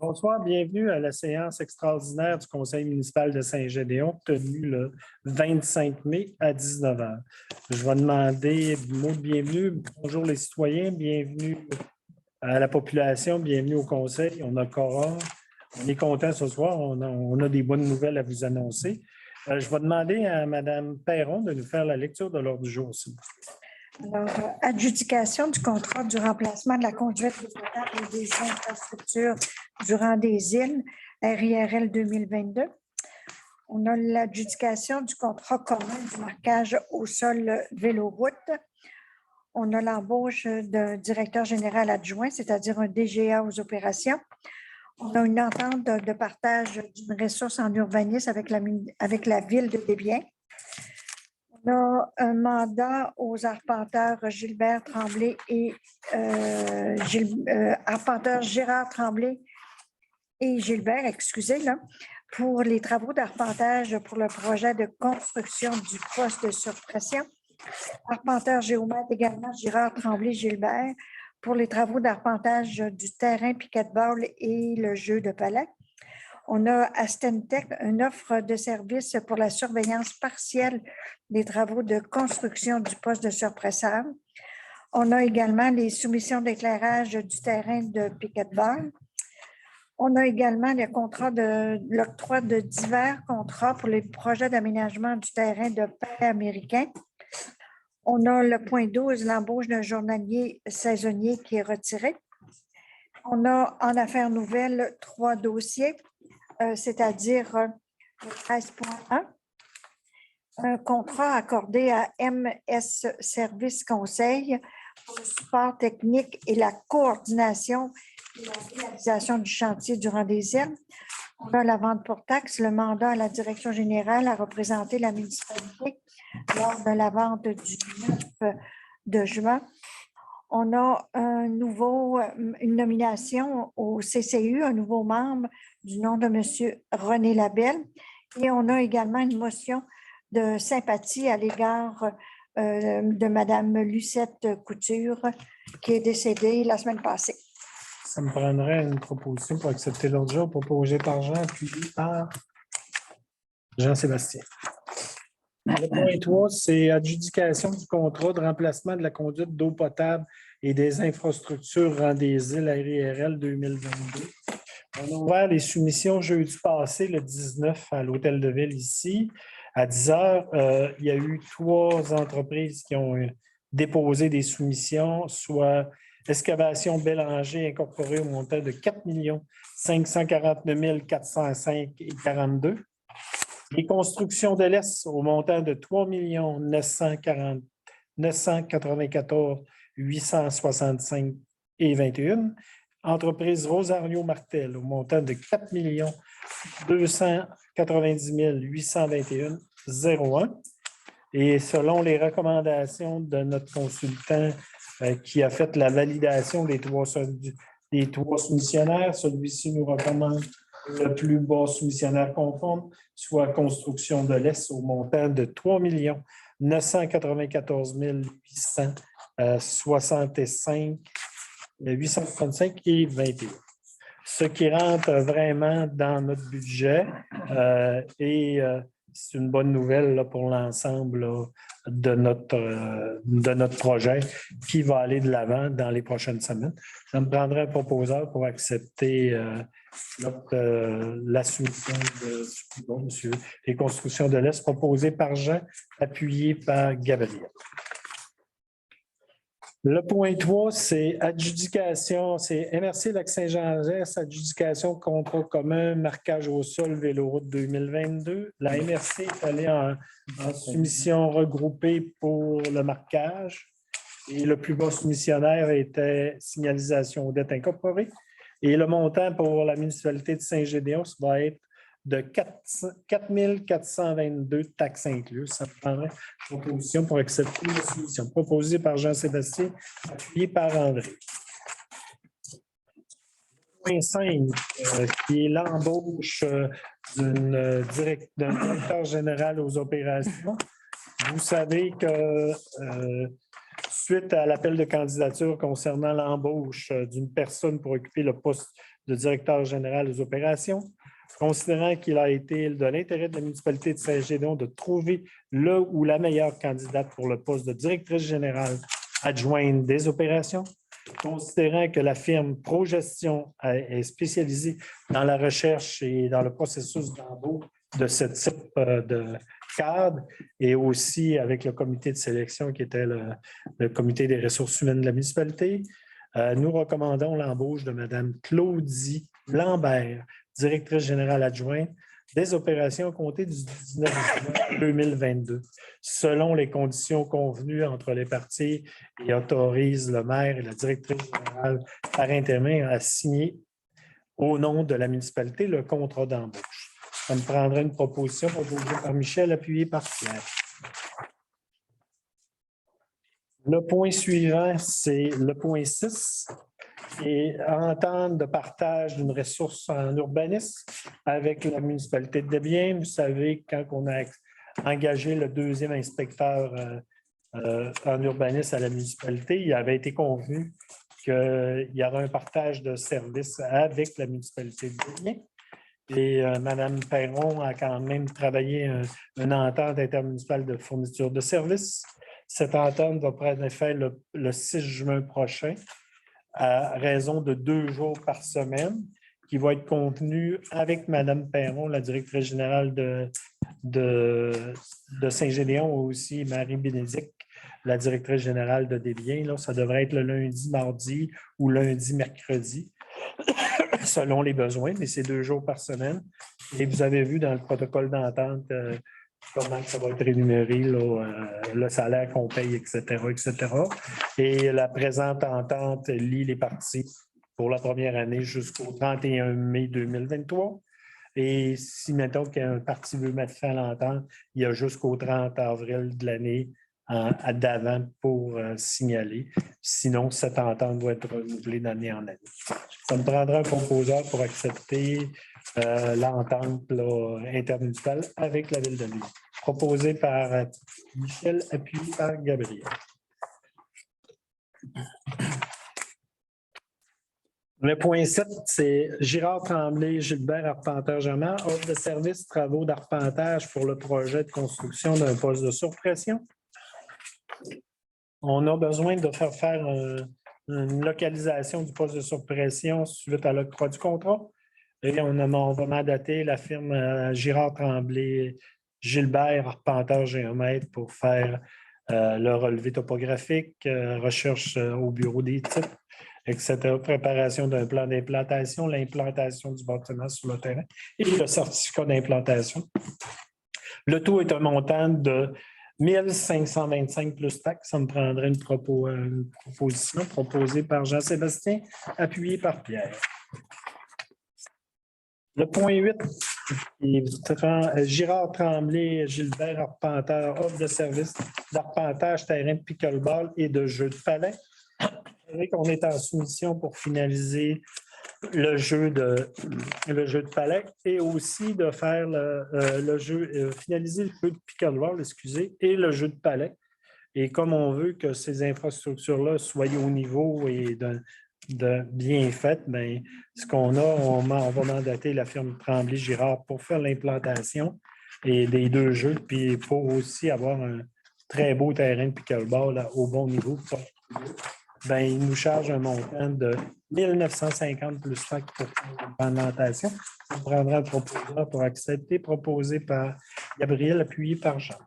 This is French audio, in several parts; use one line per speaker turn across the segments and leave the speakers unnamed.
Bonsoir, bienvenue à la séance extraordinaire du Conseil municipal de Saint-Gédéon, tenue le 25 mai à 19 h. Je vais demander le mot de bienvenue. Bonjour les citoyens, bienvenue à la population, bienvenue au Conseil. On a quorum. On est content ce soir, on a des bonnes nouvelles à vous annoncer. Je vais demander à Mme Perron de nous faire la lecture de l'ordre du jour aussi.
Alors, adjudication du contrat du remplacement de la conduite d'eau potable et des infrastructures durant des îles, RIRL 2022. On a l'adjudication du contrat commun du marquage au sol véloroute. On a l'embauche d'un directeur général adjoint, c'est-à-dire un DGA aux opérations. On a une entente de partage d'une ressource en urbanisme avec la ville de Desbiens. On a un mandat aux arpenteurs Gilbert Tremblay et arpenteurs Gérard Tremblay et Gilbert, excusez, là, pour les travaux d'arpentage pour le projet de construction du poste de surpression. Arpenteur géomètre également Gérard Tremblay Gilbert pour les travaux d'arpentage du terrain piquet-ball et le jeu de palais. On a à Stentec une offre de service pour la surveillance partielle des travaux de construction du poste de surpresseur. On a également les soumissions d'éclairage du terrain de piquet-ball. On a également le contrat de l'octroi de divers contrats pour les projets d'aménagement du terrain de palais américain. On a le point 12, l'embauche d'un journalier saisonnier qui est retiré. On a en affaires nouvelles 3 dossiers. C'est-à-dire 13.1, un contrat accordé à MS Service Conseil pour le support technique et la coordination et la réalisation du chantier durant des îles. On a la vente pour taxe, le mandat à la direction générale à représenter la municipalité lors de la vente du 9 de juin. On a une nomination au CCU, un nouveau membre du nom de M. René Labelle. Et on a également une motion de sympathie à l'égard de Mme Lucette Couture, qui est décédée la semaine passée.
Ça me prendrait une proposition pour accepter l'ordre du jour proposé par Jean, appuyé par Jean-Sébastien. Le point 3, c'est adjudication du contrat de remplacement de la conduite d'eau potable et des infrastructures rang des îles RIRL 2022. On a ouvert les soumissions jeudi passé, le 19, à l'Hôtel de Ville ici. À 10 h, il y a eu 3 entreprises qui ont déposé des soumissions, soit Excavation Bélanger incorporée au montant de 4 549 405,42. Les constructions de l'Est au montant de 3 994 865,21. Entreprise Rosario Martel au montant de 4 290 821,01. Et selon les recommandations de notre consultant qui a fait la validation des trois soumissionnaires, celui-ci nous recommande le plus bas soumissionnaire conforme, soit construction de l'Est au montant de 3 994 865,21. Ce qui rentre vraiment dans notre budget et c'est une bonne nouvelle là, pour l'ensemble de notre projet qui va aller de l'avant dans les prochaines semaines. Ça me prendrait un proposeur pour accepter la soumission de les constructions de l'Est proposées par Jean, appuyé par Gabriel. Le point 3, c'est adjudication, c'est MRC Lac-Saint-Jean-Est, adjudication contrat commun, marquage au sol, Véloroute 2022. La MRC est allée en soumission regroupée pour le marquage et le plus bas soumissionnaire était signalisation aux dettes incorporées. Et le montant pour la municipalité de Saint-Gédéon va être de 4 422 taxes incluses. Ça prendrait une proposition pour accepter la soumission. Proposée par Jean-Sébastien, appuyé par André. Point 5, qui est l'embauche d'un directeur général aux opérations. Vous savez que Suite à l'appel de candidature concernant l'embauche d'une personne pour occuper le poste de directeur général des opérations, considérant qu'il a été de l'intérêt de la municipalité de Saint-Gédéon de trouver le ou la meilleure candidate pour le poste de directrice générale adjointe des opérations, considérant que la firme ProGestion est spécialisée dans la recherche et dans le processus d'embauche de ce type de cadre, et aussi avec le comité de sélection qui était le comité des ressources humaines de la municipalité, nous recommandons l'embauche de Mme Claudie Lambert, directrice générale adjointe des opérations comptées du 19 juin 2022, selon les conditions convenues entre les parties, et autorise le maire et la directrice générale par intérim à signer au nom de la municipalité le contrat d'embauche. Ça me prendrait une proposition proposée par Michel, appuyée par Pierre. Le point suivant, c'est le point 6, et entente de partage d'une ressource en urbanisme avec la municipalité de Desbiens. Vous savez, quand on a engagé le deuxième inspecteur en urbanisme à la municipalité, il avait été convenu qu'il y aurait un partage de services avec la municipalité de Desbiens. Et Mme Perron a quand même travaillé une entente intermunicipale de fourniture de services. Cette entente va prendre effet le 6 juin prochain, à raison de 2 jours par semaine, qui va être contenue avec Mme Perron, la directrice générale de Saint-Gédéon, aussi Marie-Bénédicte, la directrice générale de Desbiens. Là, ça devrait être le lundi, mardi ou lundi, mercredi, selon les besoins, mais c'est 2 jours par semaine. Et vous avez vu dans le protocole d'entente comment ça va être rémunéré, le salaire qu'on paye, etc., etc. Et la présente entente lie les parties pour la première année jusqu'au 31 mai 2023. Et si, mettons qu'un parti veut mettre fin à l'entente, il y a jusqu'au 30 avril de l'année d'avant pour signaler. Sinon, cette entente doit être renouvelée d'année en année. Ça me prendra un proposeur pour accepter l'entente intermunicipale avec la Ville de Lille, proposée par Michel, appuyé par Gabriel. Le point 7, c'est Girard Tremblay, Gilbert Arpenteur-Germain, offre de services, travaux d'arpentage pour le projet de construction d'un poste de surpression. On a besoin de faire une localisation du poste de surpression suite à l'octroi du contrat. Et on va mandater la firme Girard Tremblay, Gilbert Arpenteur-Géomètre pour faire le relevé topographique, recherche au bureau des types, etc. Préparation d'un plan d'implantation, l'implantation du bâtiment sur le terrain et le certificat d'implantation. Le tout est un montant de 1 525 plus taxes. Ça me prendrait une proposition proposée par Jean-Sébastien, appuyée par Pierre. Le point 8, Girard Tremblay, Gilbert Arpenteur, offre de service d'arpentage, terrain de pickleball et de jeu de palais. On est en soumission pour finaliser le jeu de palais et aussi de faire finaliser le jeu de pickleball, et le jeu de palais. Et comme on veut que ces infrastructures-là soient au niveau et bien faites, bien, ce qu'on a, on va mandater la firme Tremblay-Girard pour faire l'implantation et des 2 jeux, puis pour aussi avoir un très beau terrain de pickleball là, au bon niveau. Bien, il nous charge un montant de 1 950 plus taxes pour l'implantation. On prendra un proposeur pour accepter, proposé par Gabriel, appuyé par Jean.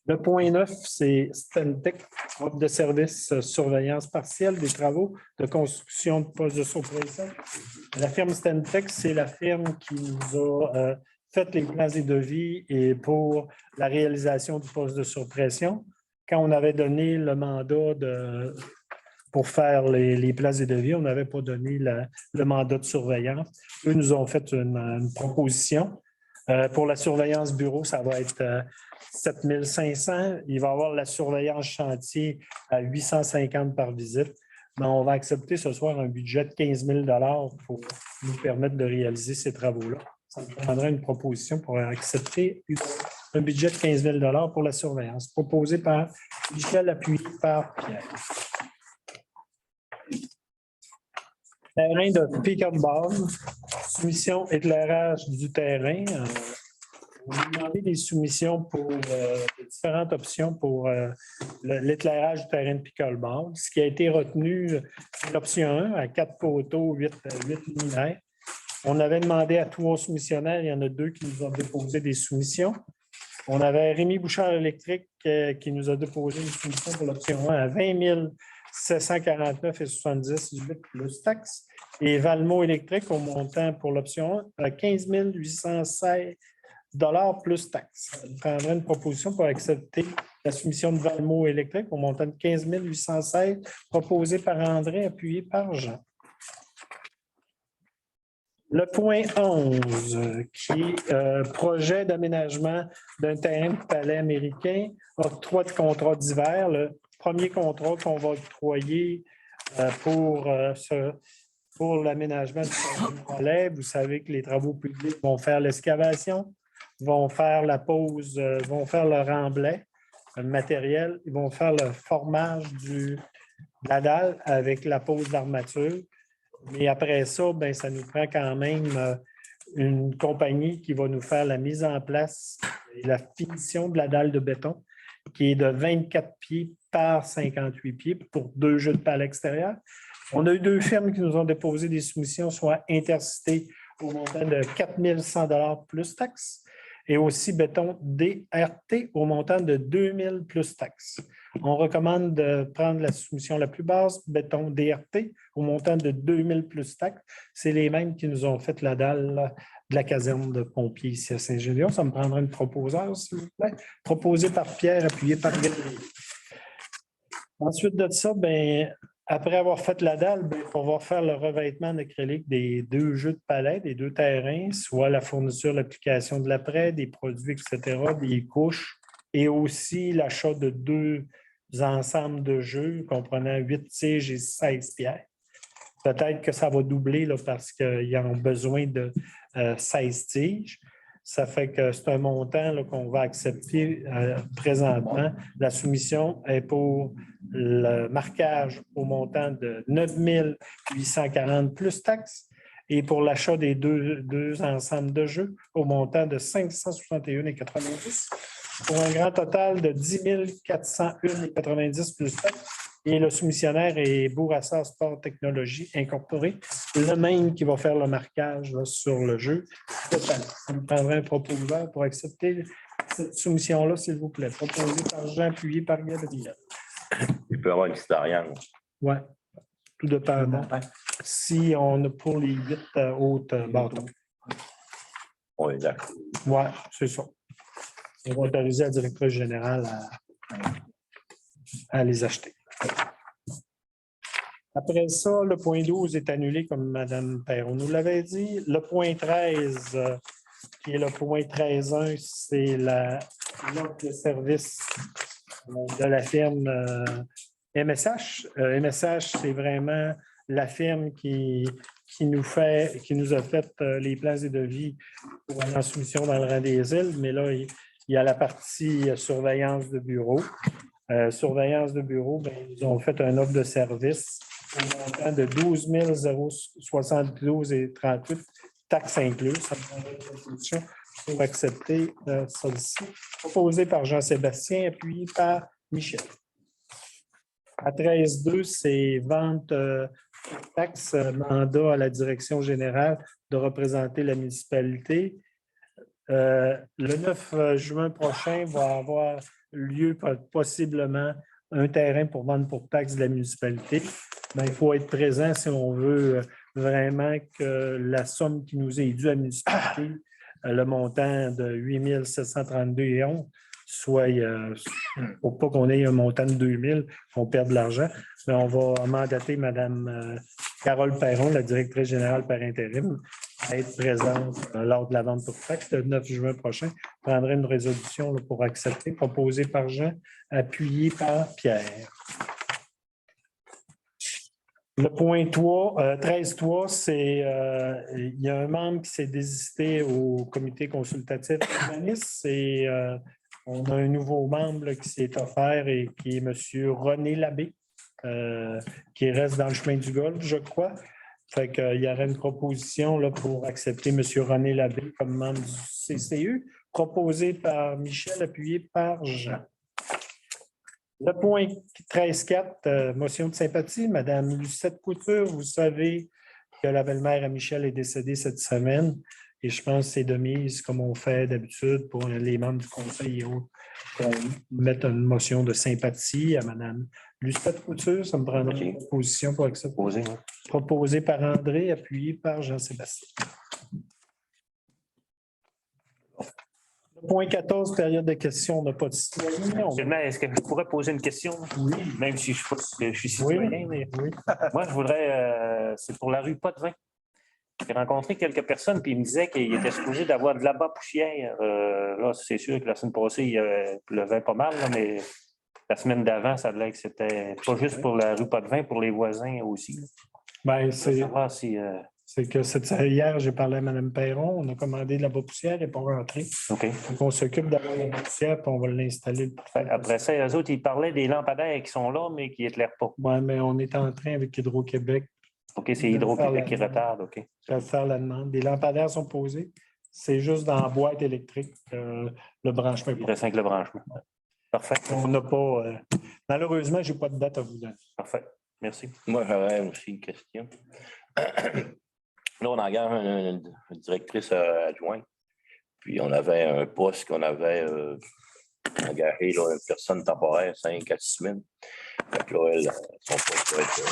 Le point 9, c'est Stantec, offre de service surveillance partielle des travaux de construction de postes de surpression. La firme Stantec, c'est la firme qui nous a fait les plans et devis et pour la réalisation du poste de surpression. Quand on avait donné le mandat pour faire les plans et devis, on n'avait pas donné le mandat de surveillance. Eux nous ont fait une proposition. Pour la surveillance bureau, ça va être 7 500. Il va y avoir la surveillance chantier à 850 par visite. Mais on va accepter ce soir un budget de 15 000 pour nous permettre de réaliser ces travaux-là. Ça me prendra une proposition pour accepter un budget de 15 000 pour la surveillance, proposé par Michel, appuyé par Pierre. Terrain de pickleball, soumission éclairage du terrain. On a demandé des soumissions pour différentes options pour l'éclairage du terrain de pickleball. Ce qui a été retenu, c'est l'option 1 à 4 poteaux, 8 luminaires. On avait demandé à 3 soumissionnaires, il y en a 2 qui nous ont déposé des soumissions. On avait Rémi Bouchard Électrique qui nous a déposé une soumission pour l'option 1 à 20 749,78 plus taxes. Et Valmont Électrique au montant pour l'option 1 à 15 816 plus taxes. On prendrait une proposition pour accepter la soumission de Valmont Électrique au montant de 15 816 proposée par André, appuyé par Jean. Le point 11, qui est projet d'aménagement d'un terrain de palais américain, octroi de contrat d'hiver. Le premier contrat qu'on va octroyer pour l'aménagement du terrain de palais. Vous savez que les travaux publics vont faire l'excavation, vont faire la pose, vont faire le remblai, le matériel, ils vont faire le formage de la dalle avec la pose d'armature. Mais après ça, bien, ça nous prend quand même une compagnie qui va nous faire la mise en place et la finition de la dalle de béton, qui est de 24 pieds par 58 pieds pour 2 jeux de palais extérieurs. On a eu 2 firmes qui nous ont déposé des soumissions, soit Intercité au montant de 4 100 plus taxes et aussi béton DRT au montant de 2 000 plus taxes. On recommande de prendre la soumission la plus basse, béton DRT, au montant de 2 000 plus taxes. C'est les mêmes qui nous ont fait la dalle de la caserne de pompiers ici à Saint-Gélion. Ça me prendrait une proposeur, s'il vous plaît. Proposé par Pierre, appuyé par Gabriel. Ensuite de ça, bien, après avoir fait la dalle, bien, on va faire le revêtement en acrylique des 2 jeux de palais, des 2 terrains, soit la fourniture, l'application de l'après, des produits, etc., des couches, et aussi l'achat de 2 ensembles de jeux comprenant 8 tiges et 16 pierres. Peut-être que ça va doubler là, parce qu'ils ont besoin de 16 tiges. Ça fait que c'est un montant qu'on va accepter présentement. La soumission est pour le marquage au montant de 9 840 plus taxes et pour l'achat des 2 ensembles de jeux au montant de 561,90 pour un grand total de 10 401,90 plus taxes. Et le soumissionnaire est Bourassa Sport Technologie Incorporée, le même qui va faire le marquage là, sur le jeu. Ça me prendrait un proposeur pour accepter cette soumission-là, s'il vous plaît. Proposé par Jean, appuyé par Gabriel.
Il peut y avoir une expérience.
Oui, tout dépend. Si on a pour les 8 autres bâtons.
Oui, d'accord.
Oui, c'est ça. On va autoriser la directrice générale à les acheter. Après ça, le point 12 est annulé, comme Mme Perron nous l'avait dit. Le point 13, qui est le point 13.1, c'est l'offre de service de la firme MSH. MSH, c'est vraiment la firme qui nous a fait les plans et devis pour aller en soumission dans le rang des îles. Mais là, il y a la partie surveillance de bureau. Surveillance de bureau, bien, ils ont fait un offre de service au montant de 12 072,38 taxes incluses. Ça me prendrait une proposition pour accepter celle-ci. Proposé par Jean-Sébastien, appuyé par Michel. À 13.2, c'est vente taxe, mandat à la direction générale de représenter la municipalité. Le 9 juin prochain va avoir lieu possiblement un terrain pour vendre pour taxe de la municipalité. Bien, il faut être présent si on veut vraiment que la somme qui nous est due à la municipalité, le montant de 8 732,11, soit, pour pas qu'on ait un montant de 2 000, qu'on perde de l'argent. Mais on va mandater Mme Carole Perron, la directrice générale par intérim, à être présente lors de la vente pour taxe le 9 juin prochain. Je prendrai une résolution là, pour accepter, proposée par Jean, appuyée par Pierre. Le point 13.3, c'est il y a un membre qui s'est désisté au comité consultatif urbaniste. On a un nouveau membre là, qui s'est offert et qui est M. René Labbé, qui reste dans le chemin du Golfe, je crois. Fait qu'il y aurait une proposition là, pour accepter M. René Labbé comme membre du CCU, proposé par Michel, appuyé par Jean. Le point 13.4, motion de sympathie. Madame Lucette Couture, vous savez que la belle-mère à Michel est décédée cette semaine et je pense que c'est de mise, comme on fait d'habitude pour les membres du conseil et autres, qu'on mette une motion de sympathie à Madame Lucette Couture. Ça me prendra une proposition pour accepter. Proposé par André, appuyé par Jean-Sébastien. Point 14, période de questions, on n'a pas de citoyen.
Est-ce que je pourrais poser une question?
Oui.
Même si je suis citoyen. Mais...
Oui.
Moi, je voudrais, c'est pour la rue Potvin. J'ai rencontré quelques personnes puis ils me disaient qu'il était supposé d'avoir de l'abat poussière. Là, c'est sûr que la semaine passée, il pleuvait pas mal, là, mais la semaine d'avant, ça allait que c'était pas juste pour la rue Potvin, pour les voisins aussi.
Ben,
C'est
que hier, j'ai parlé à Mme Perron, on a commandé de la poussière et pas rentré.
OK.
Donc, on s'occupe d'avoir la poussière et on va l'installer.
Après ça, eux autres, ils parlaient des lampadaires qui sont là, mais qui n'éclairent pas.
Oui, mais on est en train avec Hydro-Québec.
OK, c'est Hydro-Québec qui retarde. OK.
De faire la demande. Des lampadaires sont posés. C'est juste dans la boîte électrique, le branchement.
Il reste avec le branchement. Parfait.
On n'a pas. Malheureusement, je n'ai pas de date à vous donner.
Parfait. Merci.
Moi, j'aurais aussi une question. Là, on engage une directrice adjointe. Puis, on avait un poste qu'on avait engagé, là, une personne temporaire, 5 à 6 semaines. Fait que là, son poste va être...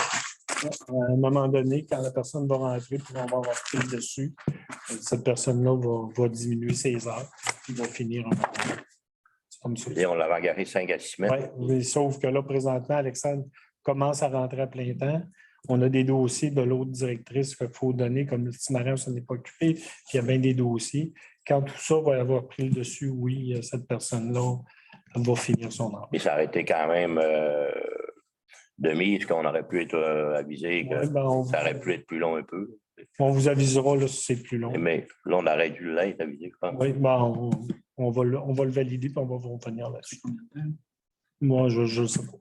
À un moment donné, quand la personne va rentrer, puis on va avoir pris le dessus, cette personne-là va diminuer ses heures, puis va finir en temps. C'est comme ça.
Et on l'avait engagé 5 à 6 semaines.
Oui, sauf que là, présentement, Alexandre commence à rentrer à plein temps. On a des dossiers de l'autre directrice qu'il faut donner, comme le petit marin, on s'en est pas occupé, puis il y a bien des dossiers. Quand tout ça va avoir pris le dessus, oui, cette personne-là va finir son heure.
Mais ça aurait été quand même de mise qu'on aurait pu être avisé que ça aurait pu être plus long un peu.
On vous avisera là, si c'est plus long.
Mais là, on aurait dû l'être avisé.
Oui, ben, on va le valider et on va vous revenir là-dessus. Moi, je ne sais pas.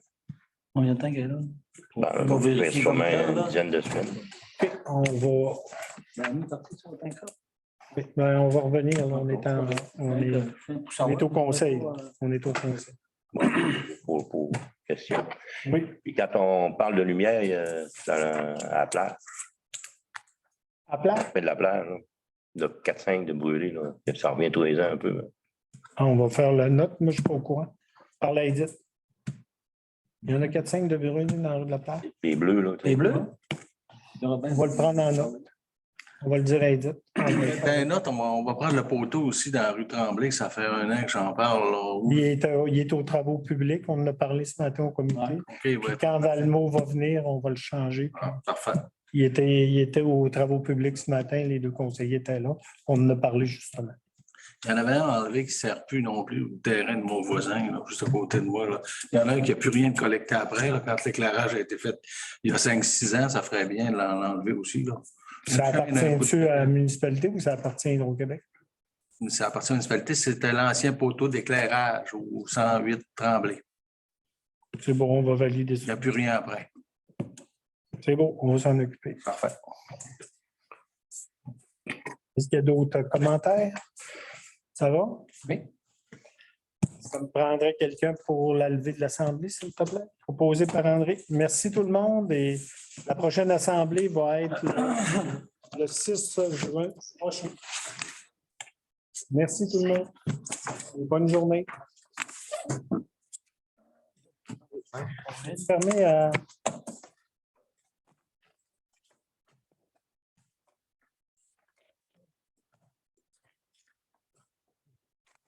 Combien de temps qu'elle est là?
Ben, on va sûrement une dizaine de semaines.
On va. On va revenir. Là, on est au conseil. On est au conseil.
Pour question.
Oui.
Puis quand on parle de lumière, à la plage.
À plat?
On fait de la plage, là. De 4-5 de brûler, là. Ça revient tous les ans un peu.
On va faire la note. Moi, je ne suis pas au courant. Par la Edith. Il y en a 4-5 de brûlés dans la rue de la plage.
Les bleus, là.
Les bleus?
On va le prendre en note. On va le dire à Edith.
Dans les notes, on va prendre le poteau aussi dans la rue Tremblay. Ça fait 1 an que j'en parle. Là.
Il est aux travaux publics. On en a parlé ce matin au comité.
Ouais, okay, ouais.
Quand Valmont va venir, on va le changer.
Parfait.
Il était aux travaux publics ce matin. Les deux conseillers étaient là. On en a parlé justement.
Il y en avait un enlevé qui ne sert plus non plus au terrain de mon voisin, là, juste à côté de moi. Là. Il y en a un qui n'a plus rien de collecté après. Là, quand l'éclairage a été fait il y a 5-6 ans, ça ferait bien de l'enlever aussi. Là.
Ça appartient-tu à la municipalité ou ça appartient à Hydro-Québec?
Ça appartient à la municipalité. C'était l'ancien poteau d'éclairage au 108 Tremblay.
C'est bon, on va valider
Il n'y
ça.
a plus rien après.
C'est bon, on va s'en occuper.
Parfait.
Est-ce qu'il y a d'autres commentaires? Ça va?
Oui.
Ça me prendrait quelqu'un pour la levée de l'Assemblée, s'il te plaît. Proposé par André. Merci tout le monde. Et la prochaine Assemblée va être le 6 juin prochain. Merci tout le monde. Bonne journée. Fermé à